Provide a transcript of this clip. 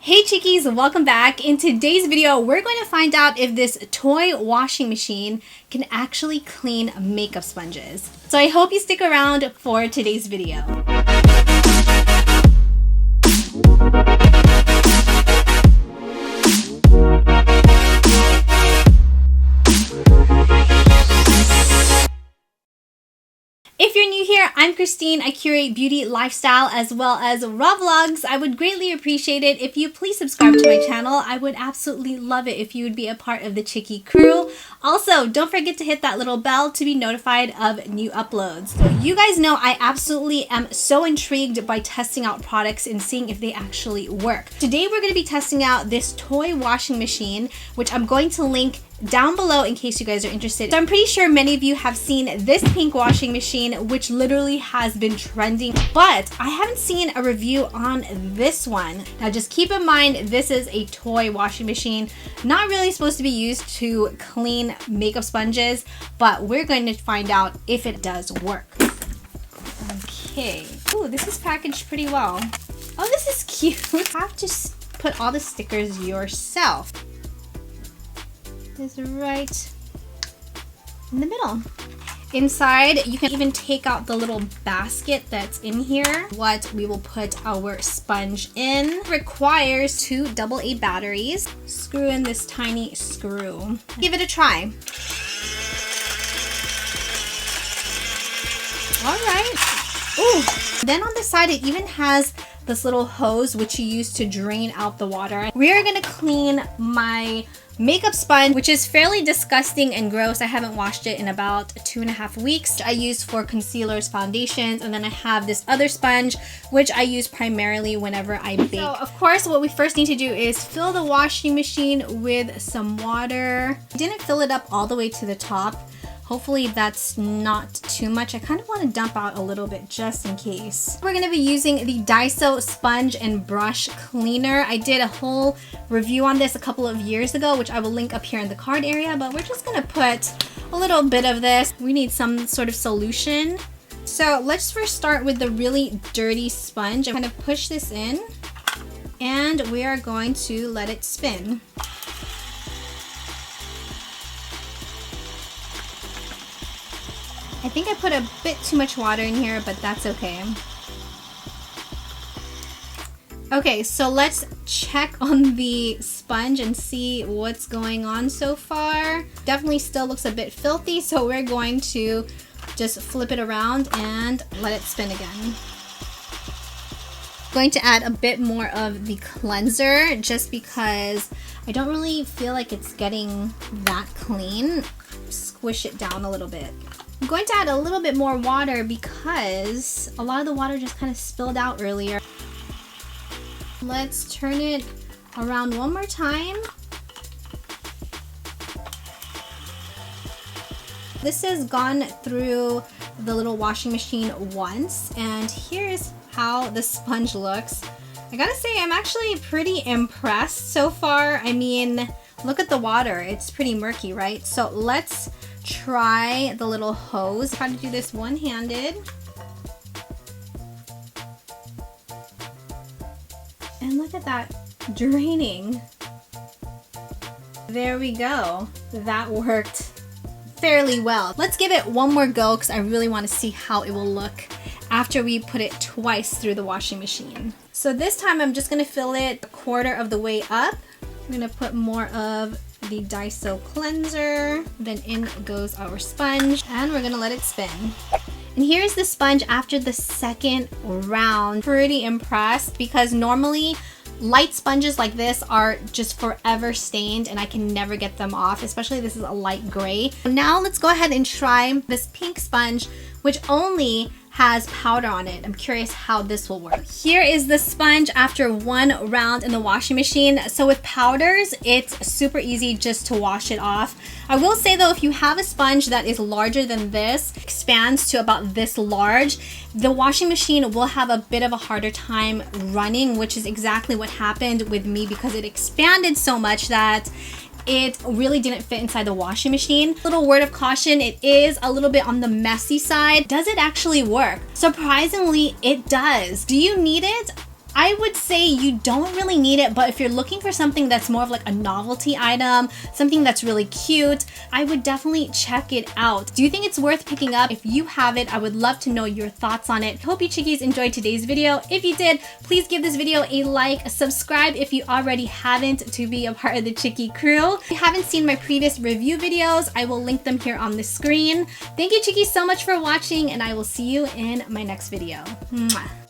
Hey chickies, welcome back. In today's video, we're going to find out if this toy washing machine can actually clean makeup sponges. So I hope you stick around for today's video. If you're new here, I'm Christine. I curate beauty, lifestyle, as well as raw vlogs. I would greatly appreciate it if you please subscribe to my channel. I would absolutely love it if you would be a part of the Chickie crew. Also, don't forget to hit that little bell to be notified of new uploads. So you guys know I absolutely am so intrigued by testing out products and seeing if they actually work. Today we're going to be testing out this toy washing machine, which I'm going to link down below in case you guys are interested. So I'm pretty sure many of you have seen this pink washing machine, which literally has been trending, but I haven't seen a review on this one. Now just keep in mind, this is a toy washing machine, not really supposed to be used to clean makeup sponges, but we're going to find out if it does work. Okay. Ooh, this is packaged pretty well. Oh, this is cute. You have to put all the stickers yourself. Is right in the middle. Inside, you can even take out the little basket that's in here. What we will put our sponge in. Requires 2 AA batteries. Screw in this tiny screw. Give it a try. All right. Ooh. Then on the side, it even has this little hose which you use to drain out the water. We are gonna clean my makeup sponge, which is fairly disgusting and gross. I haven't washed it in about 2.5 weeks. I use for concealers, foundations, and then I have this other sponge which I use primarily whenever I bake. So of course what we first need to do is fill the washing machine with some water. I didn't fill it up all the way to the top. Hopefully that's not too much. I kind of want to dump out a little bit just in case. We're going to be using the xoxo sponge and brush cleaner. I did a whole review on this a couple of years ago, which I will link up here in the card area, but we're just going to put a little bit of this. We need some sort of solution. So let's first start with the really dirty sponge. I'm going to push this in and we are going to let it spin. I think I put a bit too much water in here, but that's okay. Okay, so let's check on the sponge and see what's going on so far. Definitely still looks a bit filthy, so we're going to just flip it around and let it spin again. Going to add a bit more of the cleanser just because I don't really feel like it's getting that clean. Squish it down a little bit. I'm going to add a little bit more water because a lot of the water just kind of spilled out earlier. Let's turn it around one more time. This has gone through the little washing machine once, and here's how the sponge looks. I gotta say, I'm actually pretty impressed so far. I mean, look at the water. It's pretty murky, right? So let's try the little hose. How to do this one-handed. And look at that draining. There we go. That worked fairly well. Let's give it one more go because I really want to see how it will look after we put it twice through the washing machine. So this time I'm just going to fill it 1/4 of the way up. I'm going to put more of the xoxo cleanser, then in goes our sponge, and we're gonna let it spin. And here's the sponge after the second round. Pretty impressed because normally light sponges like this are just forever stained and I can never get them off, especially this is a light gray. Now let's go ahead and try this pink sponge, which only has powder on it. I'm curious how this will work. Here is the sponge after one round in the washing machine. So with powders, it's super easy just to wash it off. I will say though, if you have a sponge that is larger than this, expands to about this large, the washing machine will have a bit of a harder time running, which is exactly what happened with me because it expanded so much that it really didn't fit inside the washing machine. Little word of caution, it is a little bit on the messy side. Does it actually work? Surprisingly, it does. Do you need it? I would say you don't really need it, but if you're looking for something that's more of like a novelty item, something that's really cute, I would definitely check it out. Do you think it's worth picking up? If you have it, I would love to know your thoughts on it. Hope you chickies enjoyed today's video. If you did, please give this video a like, subscribe if you already haven't to be a part of the Chickie crew. If you haven't seen my previous review videos, I will link them here on the screen. Thank you chickies so much for watching, and I will see you in my next video. Mwah.